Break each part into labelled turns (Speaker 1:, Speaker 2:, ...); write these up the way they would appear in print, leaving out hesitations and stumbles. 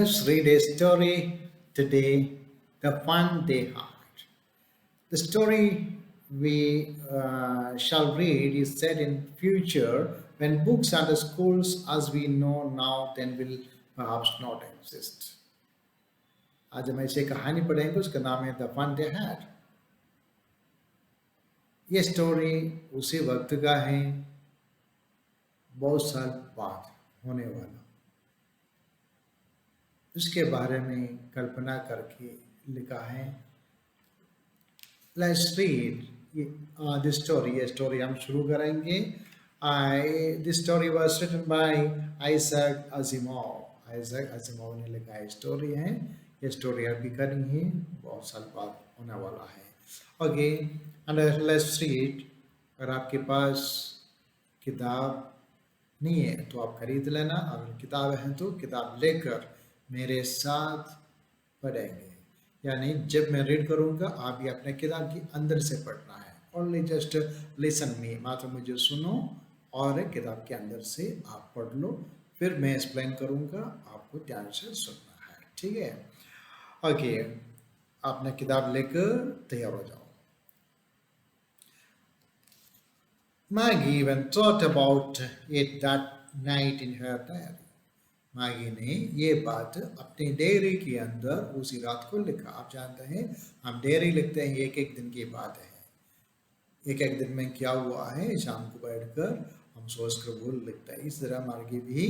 Speaker 1: Let's read a story today, The Fun They Had. The story we shall read is set in future when books and the schools as we know now then will perhaps not exist. आज हम ऐसे कहानी पढ़ेंगे उसका नाम है the fun they had. ये story उसी वक्त का है, बहुत साल बाद होने वाला, उसके बारे में कल्पना करके लिखा है। Let's read this story. ये स्टोरी हम शुरू करेंगे। This story was written by Isaac Asimov. Isaac Asimov ने लिखा है स्टोरी है। ये स्टोरी अभी करनी है, बहुत साल बाद होने वाला है। Okay, and let's read. अगर आपके पास किताब नहीं है तो आप खरीद लेना, अगर किताब है तो किताब लेकर मेरे साथ पढ़ेंगे। यानी जब मैं रीड करूँगा आप भी अपने किताब के अंदर से पढ़ना है। ओनली जस्ट लिसन मी, मात्र मुझे सुनो और किताब के अंदर से आप पढ़ लो, फिर मैं एक्सप्लेन करूँगा, आपको ध्यान से सुनना है, ठीक है। ओके, आपने किताब लेकर तैयार हो जाओ। Maggie even thought about it that night in her diary. मागी ने ये बात अपनी डायरी के अंदर उसी रात को लिखा। आप जानते हैं हम डायरी लिखते हैं, एक एक दिन की बात है, एक एक दिन में क्या हुआ है शाम को बैठकर हम सोच कर वो लिखते हैं। इस तरह मागी भी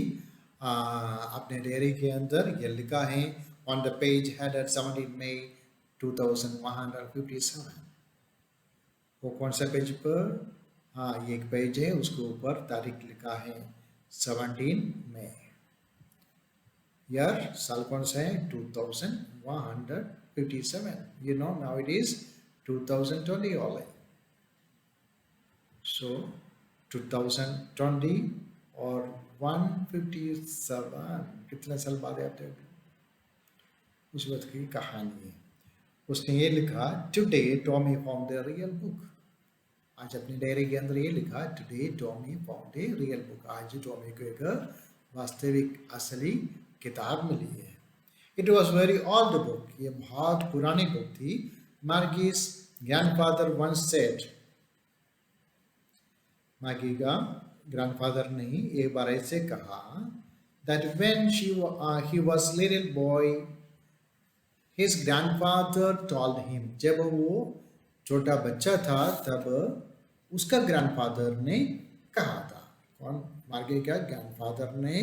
Speaker 1: अपने डायरी के अंदर ये लिखा है। ऑन द पेज हेडेड 17 मई 2157। वो कौन सा पेज पर? हाँ, ये एक पेज है, उसके ऊपर तारीख लिखा है 17 मई। यार साल कौन सा है? 2157। You know now it is 2020 only. So 2020 और 157 कितने साल बाद है? आप उस वक्त की कहानी है। उसने ये लिखा, today Tommy found the real book. आज अपनी डायरी के अंदर ये लिखा, today Tommy found the real book. आज टॉमी को एक वास्तविक असली किताब मिली है। It was very old book. ये बहुत पुरानी बुक थी। मार्गीज ग्रैंडफादर वंस सेड। मार्गी का ग्रैंडफादर ने एक बार ऐसे कहा, that when he was little boy, his grandfather told him। जब वो छोटा बच्चा था तब उसका ग्रैंडफादर ने कहा था। कौन? मार्गी का ग्रैंडफादर ने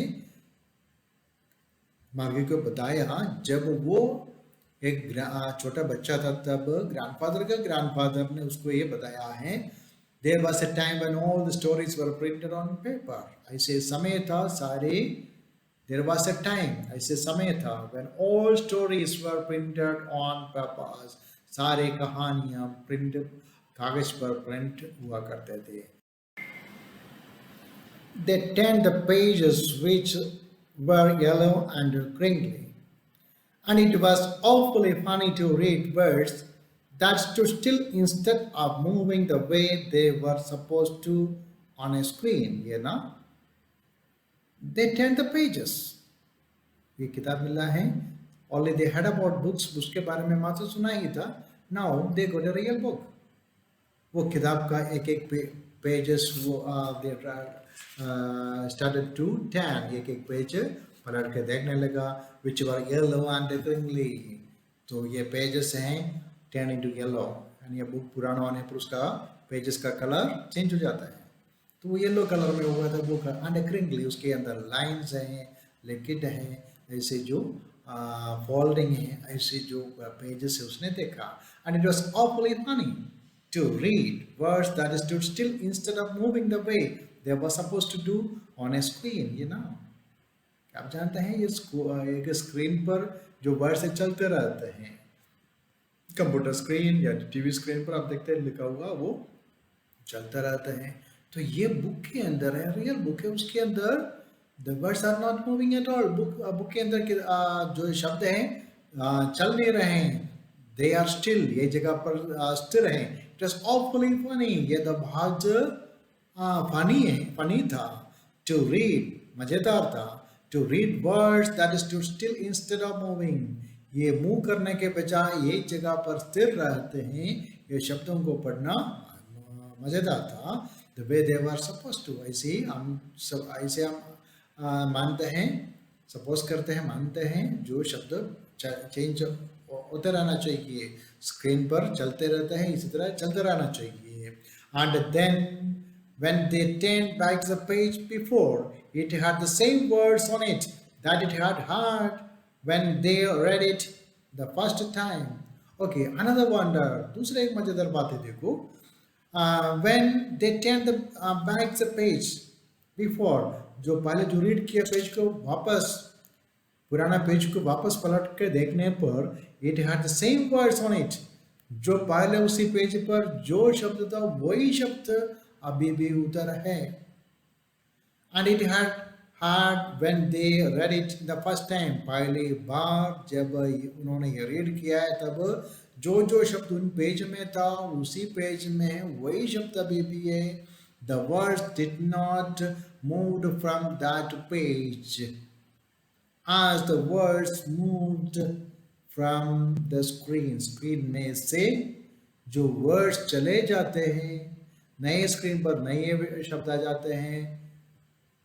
Speaker 1: मार्गी को बताया जब वो एक छोटा बच्चा था तब ग्रैंडफादर ने उसको ये बताया है, There was a time when all the stories were printed on paper। ऐसे समय था सारे, There was a time, ऐसे समय था when all stories were printed on papers। सारे कहानियां प्रिंट कागज पर प्रिंट हुआ करते थे। They turned the pages which were yellow and crinkly, and it was awfully funny to read words that stood still instead of moving the way they were supposed to on a screen, you know? They turned the pages। ये किताब मिला है। Only they heard about books, उसके बारे में मात्र सुना ही था। Now they got a real book। वो किताब का एक एक पेजेस वो they started to turn, एक एक पेज पलट के देखने लगा, which were yellow and crinkly। तो ये पेजेस हैं turn into yellow, यानी ये बुक पुराना होने पर उसका पेजेस का कलर चेंज हो जाता है। तो वो येलो कलर में हुआ था बुक, and crinkly उसके अंदर लाइन्स हैं, लिखित हैं, ऐसे जो फोल्डिंग है, ऐसे जो पेजेस है उसने देखा। And it was awfully funny to read words that stood still instead of moving the way they were supposed to do on a screen, you know। आप जानते हैं ये एक स्क्रीन पर जो वर्ड्स चलते रहते हैं, कंप्यूटर स्क्रीन या टीवी स्क्रीन पर आप देखते हैं लिखा हुआ वो चलता रहता है। तो ये बुक के अंदर है, रियल बुक है, उसके अंदर the words are not moving at all. Book के अंदर जो शब्द हैं चल नहीं रहे हैं, दे आर स्टिल, ये जगह पर स्थिर हैं। इट वाज ऑफुली फनी, ये तो बहुत फनी था। टू रीड, मजेदार था। to read words, that is to still instead of moving. ये मूव करने के बजाय एक जगह पर स्थिर रहते हैं, ये शब्दों को पढ़ना मजेदार था. The way they were supposed to. ऐसे हम मानते हैं, सपोज करते हैं, मानते हैं, जो शब्द चेंज होते रहना चाहिए, स्क्रीन पर चलते रहते हैं, इसी तरह चलते रहना चाहिए. And then when they turned back the page before, it had the same words on it that it had heard when they read it the first time. Okay, another wonder. दूसरा एक मजेदार बात है, देखो. When they turned back the page before, जो पहले जो read किया पेज को वापस, पुराना पेज को वापस पलट के देखने पर, it had the same words on it. जो पहले उसी पेज पर जो शब्द था वही शब्द अभी भी उतर है. And it had heard when they read it the first time. पहली बार जब उन्होंने ये रीड किया है, तब जो जो शब्द उन पेज में था उसी पेज में वही शब्द अभी भी है. The words did not move from that page as the words moved from the screen. Screen में से जो वर्ड्स चले जाते हैं, नए स्क्रीन पर नए शब्द आ जाते हैं,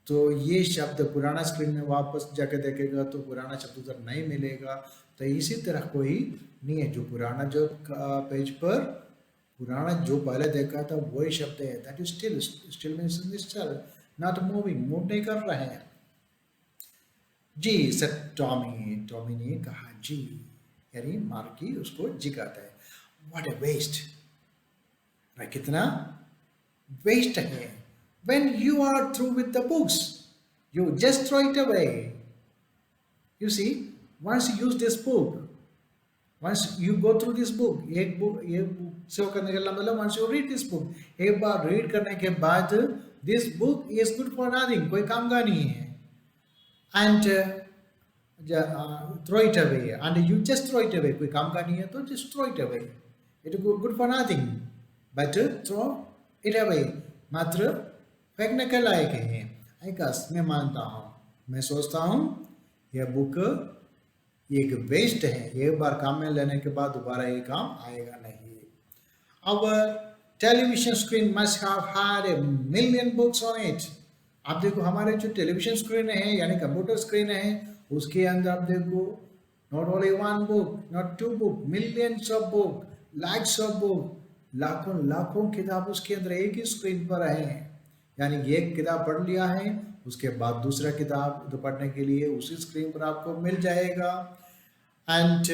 Speaker 1: तो ये शब्द पुराना स्क्रीन में वापस जाकर देखेगा तो पुराना शब्द उधर नहीं मिलेगा. तो इसी तरह कोई नहीं है, जो पुराना जो पेज पर पुराना जो पहले देखा था वही शब्द है. That is still means not moving, move नहीं कर रहे हैं. जी सर टॉमी ने कहा जी, यानी मार्की उसको जी कहता है. व्हाट ए वेस्ट, कितना वेस्ट है. When you are through with the books, you just throw it away. You see, once you use this book, once you go through this book, ये book से करने का मतलब once you read this book, एक बार read करने के बाद this book is good for nothing, कोई काम का नहीं है. And throw it away, and you just throw it away, कोई काम का नहीं है तो just throw it away. It is good for nothing, but throw it away, मात्र फेंकने के लायक है. आइकास मैं मानता हूँ, मैं सोचता हूँ यह बुक एक वेस्ट है, एक बार काम में लेने के बाद दोबारा ये काम आएगा नहीं. Our television screen must have had a million books on it. आप देखो हमारे जो टेलीविजन स्क्रीन है यानी कंप्यूटर स्क्रीन है, उसके अंदर आप देखो not only one book, not two book, millions of book, lakhs of book, लाखों किताब उसके अंदर एक ही स्क्रीन पर है. यानी एक किताब पढ़ लिया है, उसके बाद दूसरा किताब तो पढ़ने के लिए उसी स्क्रीन पर आपको मिल जाएगा. And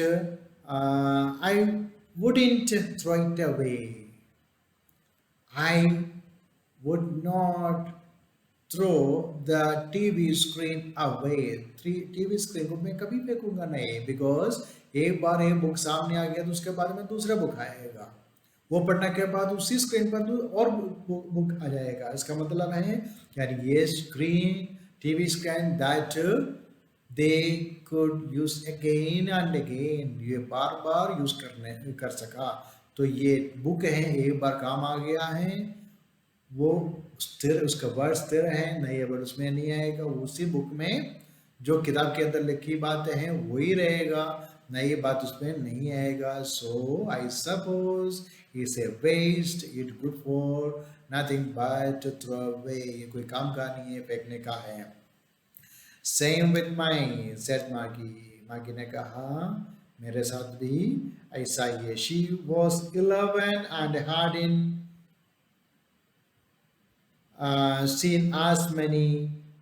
Speaker 1: I wouldn't throw it away, I would not throw the TV screen away. TV screen को मैं कभी फेंकूंगा नहीं, बिकॉज एक बार एक बुक सामने आ गया तो उसके बाद में दूसरा बुक आएगा, वो पढ़ने के बाद उसी स्क्रीन पर और बुक आ जाएगा. इसका मतलब है यार ये screen, TV screen that they could use again and again, ये बार बार यूज कर सका. तो ये बुक है, एक बार काम आ गया है, वो स्थिर, उसका वर्ड स्थिर है, नए वर्ड उसमें नहीं आएगा. उसी बुक में जो किताब के अंदर लिखी बातें हैं वही रहेगा, नई बात उसमें नहीं आएगा. So I suppose it's a waste, it good for nothing but to throw away, ये कोई काम का नहीं है, फेंकने का है. सेम विथ माई सेड मागी ने कहा मेरे साथ भी ऐसा ही है. She was 11 and hadn't seen as many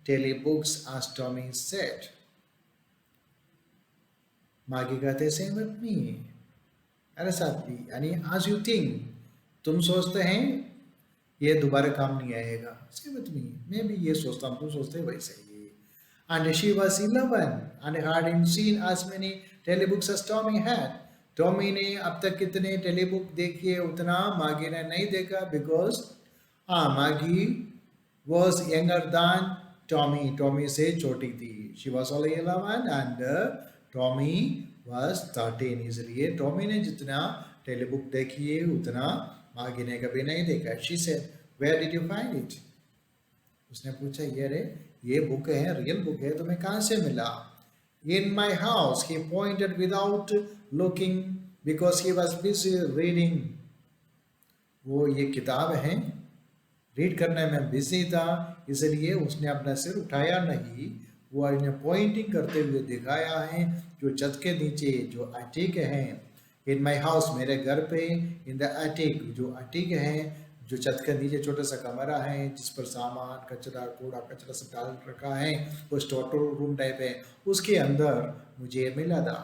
Speaker 1: telebooks as Tommy said. मागी कहते सेम विथ मी, मेरे साथ भी, यानी as you think, तुम सोचते हैं ये दोबारा काम नहीं आएगा, सेम विथ मी, मैं भी ये सोचता हूँ, तुम सोचते वैसे ही. And she was 11 and hadn't seen as many telebooks as Tommy had. Tommy ने अब तक कितने टेलीबुक देखी है उतना मागी ने नहीं देखा, बिकॉज मागी was younger than Tommy, Tommy से छोटी थी. She was only 11 and Tommy was 13, इसलिए टॉमी ने जितना टेलीबुक देखी है उतना मागी ने कभी नहीं देखा. She said where did you find it, उसने पूछा ये रे ये बुक है, रियल बुक है, तुम्हें कहाँ से मिला? In my house, he pointed without looking because he was busy reading. वो ये किताब है, रीड करने में बिजी था, इसलिए उसने अपना सिर उठाया नहीं। वो इन्हें पॉइंटिंग करते हुए दिखाया है जो छत के नीचे जो अटिक है। इन माई हाउस, मेरे घर पे, इन द अटिक, जो अटिक है, जो छत के नीचे छोटा सा कमरा है जिस पर सामान कचरा कूड़ा कचरा सब डाल रखा है, वो स्टोर रूम टाइप है, उसके अंदर मुझे मिला था।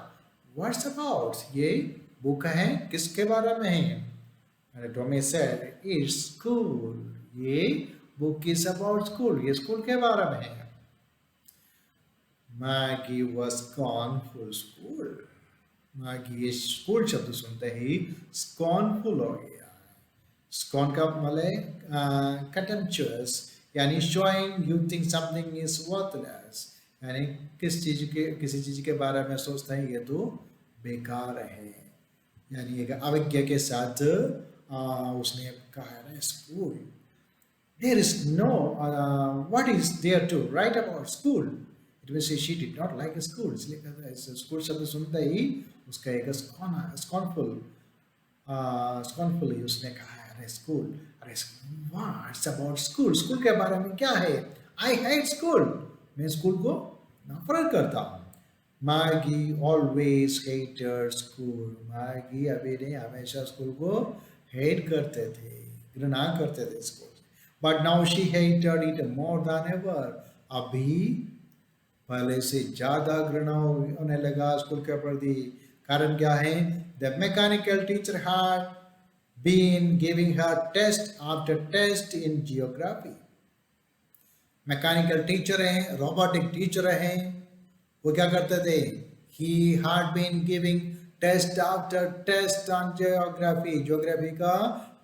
Speaker 1: व्हाट्स अबाउट, ये बुक है किसके बारे में है? And Tommy said, it's school. ये book is about school. ये स्कूल के बारे में है। Maggie was gone for school. Maggie ये स्कूल शब्द सुनते ही scornful हो गया। Scorn का मतलब contemptuous, यानी showing you think something is worthless, यानी किसी चीज के बारे में सोचता है ये तो बेकार है, यानी एक अवज्ञा के साथ उसने कहा ना school. There is no what is there to write about school? It means she did not like school. इसलिए कहता है स्कूल शब्द सुनते ही उसका एक स्कॉनफुली उसने कहा अरे स्कूल, अरे व्हाट्स अबाउट स्कूल, स्कूल के बारे में क्या है? आई हेट स्कूल, मैं स्कूल को नफरत करता हूँ। Maggie always hated school. Maggie अभी नहीं हमेशा स्कूल को हेट करते थे, घृणा करते थे school. But now she hated it more than ever. अभी पहले से ज्यादा घृणा होने लगा स्कूल के प्रति। कारण क्या है? The mechanical teacher had been giving her test after test in geography. Mechanical teacher हैं, रोबोटिक टीचर हैं, वो क्या करते थे? He had been giving test after test on geography. Geography का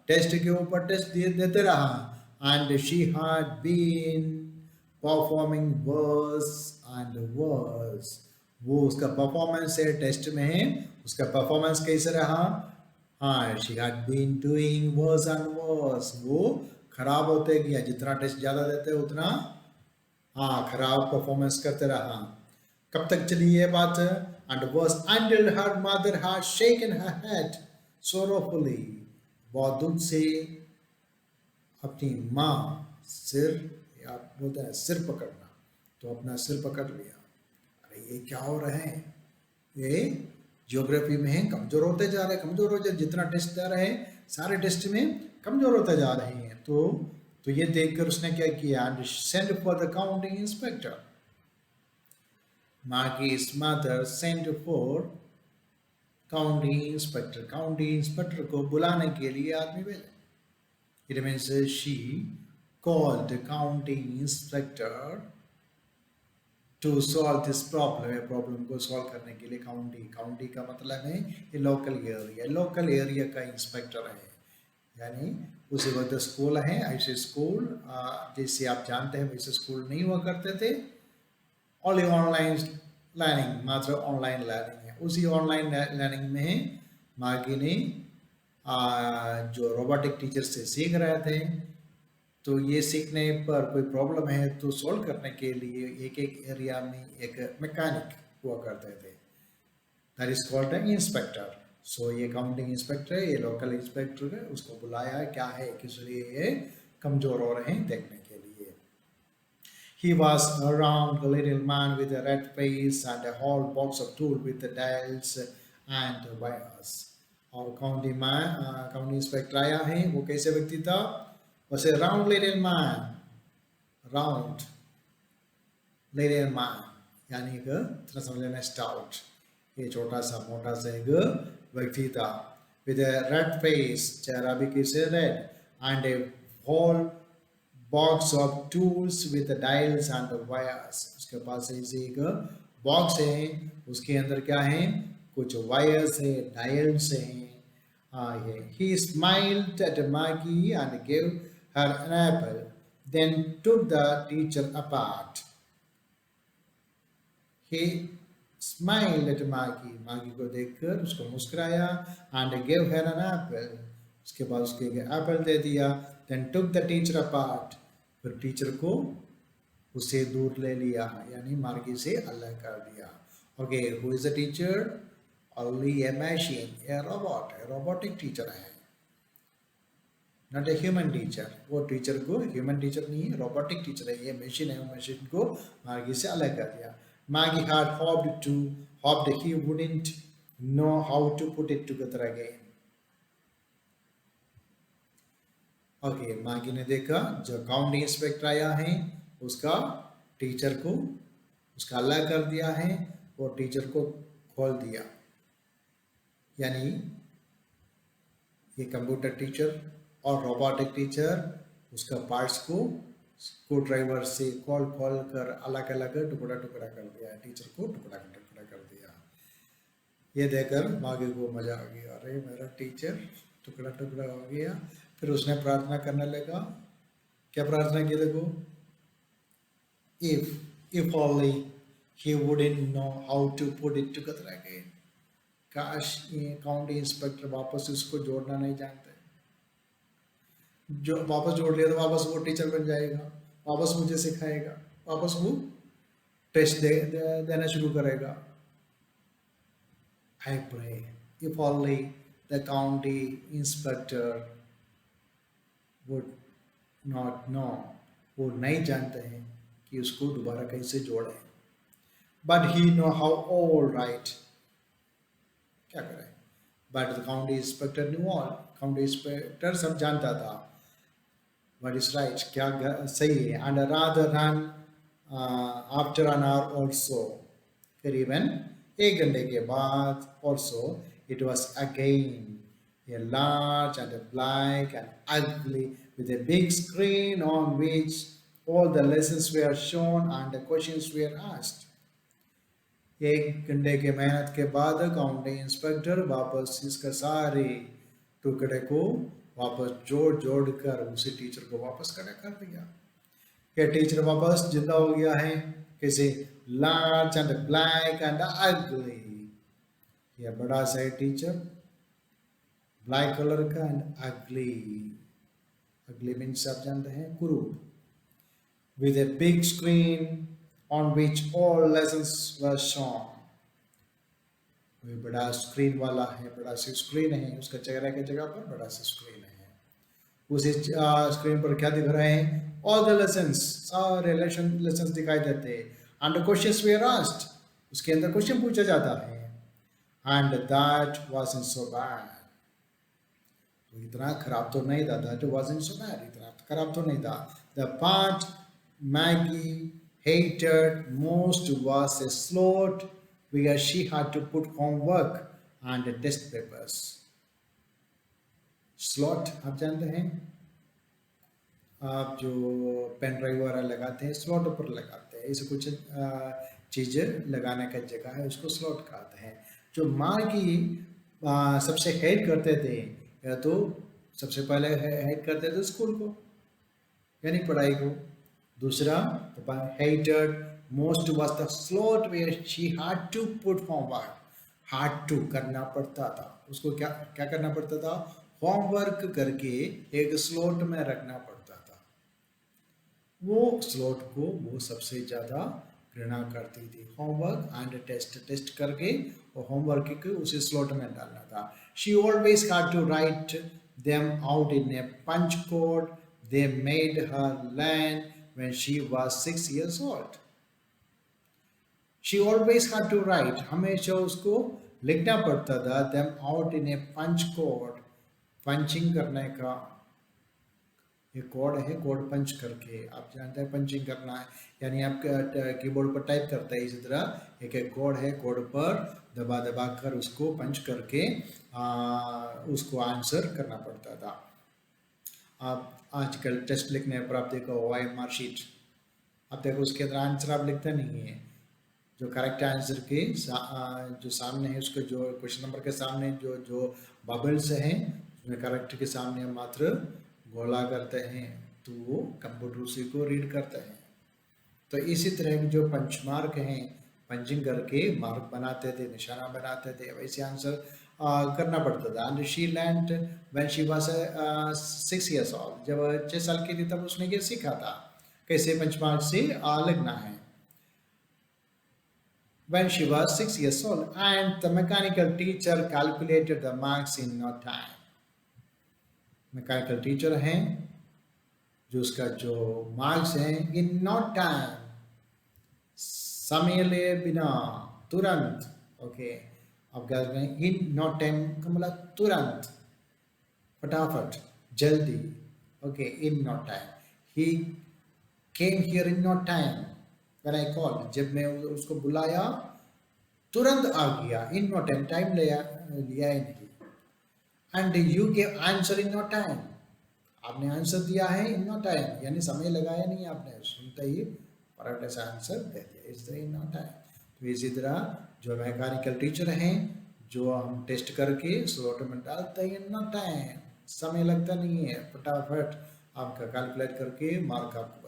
Speaker 1: टेस्ट के ऊपर टेस्ट देते रहा। And she had been performing worse and worse. वो उसका परफॉर्मेंस है टेस्ट में, उसका परफॉर्मेंस कैसे रहा? हाँ, she had been doing worse and worse. वो खराब होते गया, जितना टेस्ट ज्यादा देते उतना खराब परफॉर्मेंस करते रहा। कब तक चली ये बात? And was until her mother had shaken her head sorrowfully. बहुत दुख से अपनी माँ सिर, या बोलते हैं सिर पकड़ना, तो अपना सिर पकड़ लिया। अरे ये क्या हो रहा है? ये ज्योग्राफी में है, कमजोर होते जा रहे, कमजोर होते, जितना टेस्ट दे रहे हैं सारे टेस्ट में कमजोर होते जा रहे हैं। तो ये देखकर उसने क्या किया? And sent for the county inspector. Maggie's mother sent for county inspector. County inspector को बुलाने के लिए आदमी भेजे। It means she called the county inspector to solve this problem. ये प्रॉब्लम को सॉल्व करने के लिए काउंटी का मतलब है ये लोकल एरिया का इंस्पेक्टर है। यानी उसी वक्त स्कूल है, ऐसे स्कूल जैसे आप जानते हैं वैसे स्कूल नहीं हुआ करते थे, ओनली ऑनलाइन लर्निंग, मात्र ऑनलाइन लर्निंग है। उसी ऑनलाइन लर्निंग में मागी ने जो रोबोटिक टीचर से सीख रहे थे, तो ये सीखने पर कोई प्रॉब्लम है तो सॉल्व करने के लिए एक एरिया में एक मैकेनिक हुआ करते थे, that is called an inspector. So ये काउंटिंग इंस्पेक्टर है, ये लोकल इंस्पेक्टर है, उसको बुलाया क्या है किस लिए ये कमजोर हो रहे हैं देखने के लिए। He was a round little man with a red face and a whole box of tools with the dials and wires. और काउंटिंग इंस्पेक्टर आया है, वो कैसे व्यक्ति था? वैसे राउंड लिटिल मैन यानी कि समझ लेना स्टाउट, ये छोटा सा मोटा सा एक व्यक्ति था। विद अ रेड फेस, चेहरा भी कैसे red, and a whole box of tools with dials and wires. उसके पास ऐसे एक बॉक्स है, उसके अंदर क्या है? कुछ वायर्स है, डायल्स है। He smiled at Maggie and gave her an apple, then took the teacher apart. He smiled at Maggie. Maggie को देखकर उसको मुस्कुराया, and gave her an apple. उसके बाद उसको एक एप्पल दे दिया। Then took the teacher apart. फिर टीचर को उसे दूर ले लिया, यानी मार्गी से अलग कर दिया. Okay, who is the teacher? Only A machine, A robot, A robotic teacher है, नॉट ए ह्यूमन टीचर. वो टीचर को ह्यूमन टीचर नहीं है, रोबोटिक टीचर है, ये मशीन है. मशीन को मार्गी से अलग कर दिया. Maggie had hoped he wouldn't know how to put it together again. Okay, मागी ने देखा जो काउंटी इंस्पेक्टर आया है उसका टीचर को उसका अलग कर दिया है और टीचर को खोल दिया, यानी ये कंप्यूटर टीचर और रोबोटिक टीचर उसका पार्ट्स को स्क्रू ड्राइवर से खोल खोल कर अलग अलग टुकड़ा टुकड़ा कर दिया, टीचर को टुकड़ा टुकड़ा कर दिया. ये देखकर मागी को मजा आ गया, अरे मेरा टीचर टुकड़ा टुकड़ा हो गया. फिर उसने प्रार्थना करने लगा. क्या प्रार्थना की देखो? if only he wouldn't know how to put it together again. काश ये काउंटी इंस्पेक्टर वापस उसको जोड़ना नहीं जानते, जो वापस जोड़ लिया तो वापस वो टीचर बन जाएगा, वापस मुझे सिखाएगा, वापस वो टेस्ट देना शुरू करेगा. I pray if only the county inspector would not know, वो नहीं जानते हैं कि उसको दोबारा कैसे जोड़े. But he know how, all right. क्या करें? But the county inspector knew all. County inspector सब जानता था. What is right? क्या सही है? And rather than after an hour or so, करीबन 1 घंटे के बाद also, it was again a large and a black and ugly with a big screen on which all the lessons were shown and the questions were asked. 1 घंटे के मेहनत के बाद county inspector वापस इसका सारे टुकड़े को वापस जोड़ जोड़ कर उसी टीचर को वापस खड़ा कर दिया. ये टीचर वापस जिंदा हो गया है. कैसे? लार्ज एंड ब्लैक एंड अगली. ये बड़ा सा टीचर ब्लैक कलर का एंड अगली. अगली मीन्स आप जानते हैं कुरूप. With a big screen on which all lessons were shown. वो बड़ा स्क्रीन वाला है, बड़ा सी स्क्रीन है, उसका चेहरे की जगह पर बड़ा सा स्क्रीन है. उसी स्क्रीन पर क्या दिख रहे हैं? All the lessons, सारे lessons दिखाई देते हैं. And the questions were asked, उसके अंदर क्वेश्चन पूछा जाता है. And that wasn't so bad. तो इतना खराब तो नहीं था. That wasn't so bad. इतना खराब तो नहीं था. The part Maggie hated most was a slot where she had to put homework and test papers. Slot आप जानते हैं? आप जो पेन ड्राइव वगैरह लगाते हैं स्लॉट पर लगाते हैं, ऐसे कुछ चीज़ें लगाने का जगह है, उसको स्लॉट कहते हैं. जो माँ की सबसे हेड करते थे, या तो सबसे पहले हेड करते थे स्कूल को यानी पढ़ाई को. दूसरा hated most was the slot where she had to put homework. had to करना पड़ता था, उसको क्या क्या करना पड़ता था? होमवर्क करके एक स्लॉट में रखना पड़ता था. वो स्लॉट को वो सबसे ज़्यादा घृणा करती थी. होमवर्क एंड टेस्ट करके और होमवर्क को उसी स्लॉट में डालना था. She always had to write them out in a punch code they made her learn when she was 6 years old. She always had to write, हमेशा उसको लिखना पड़ता था them out in a punch code. Punching करने का ये code है, code पंच करके. आप जानते हैं पंचिंग करना है, यानी आप कीबोर्ड पर टाइप करते हैं, इसी तरह एक एक कोड है, कोड पर दबा दबा कर उसको पंच करके उसको आंसर करना पड़ता था. आप आजकल टेस्ट लिखने पर आप देखो OMR शीट, आप देखो उसके अंदर आंसर आप लिखते नहीं है. जो करेक्ट आंसर के जो सामने है, उसके जो क्वेश्चन नंबर के सामने जो बबल्स हैं उसमें करेक्ट के सामने हम मात्र गोला करते हैं, तो वो कंप्यूटर उसी को रीड करते हैं. तो इसी तरह के जो पंच मार्क हैं, पंचिंग करके मार्क बनाते थे, निशाना बनाते थे, वैसे आंसर करना पड़ता था. And she learned when she was 6 years old. जब 6 साल की थी तब उसने ये सीखा था कैसे पंचमार्क से लिखना है। When she was 6 years old, and the mechanical teacher calculated the marks in no time. Mechanical teacher हैं जो उसका जो मार्क्स हैं इन नो टाइम, समय ले बिना, तुरंत। ओके, अब क्या करें, इन नो टाइम का मतलब तुरंत, फटाफट, जल्दी। Okay, in no time, he came here in no time when I called, जब मैं उसको बुलाया तुरंत आ गया, इन नो टाइम, टाइम लिया ही नहीं। And you gave answer in no time, आपने आंसर दिया है इन नो टाइम, यानी समय लगाया नहीं आपने, सुनते ही फटाफट से आंसर दे दिया, इस तरह इन नो टाइम। तो इसी तरह जो मैकेनिकल टीचर हैं, जो हम टेस्ट करके स्लॉट में डालते हैं इन नो टाइम, समय लगता नहीं है, फटाफट आपका कैलकुलेट करके मार्क आपको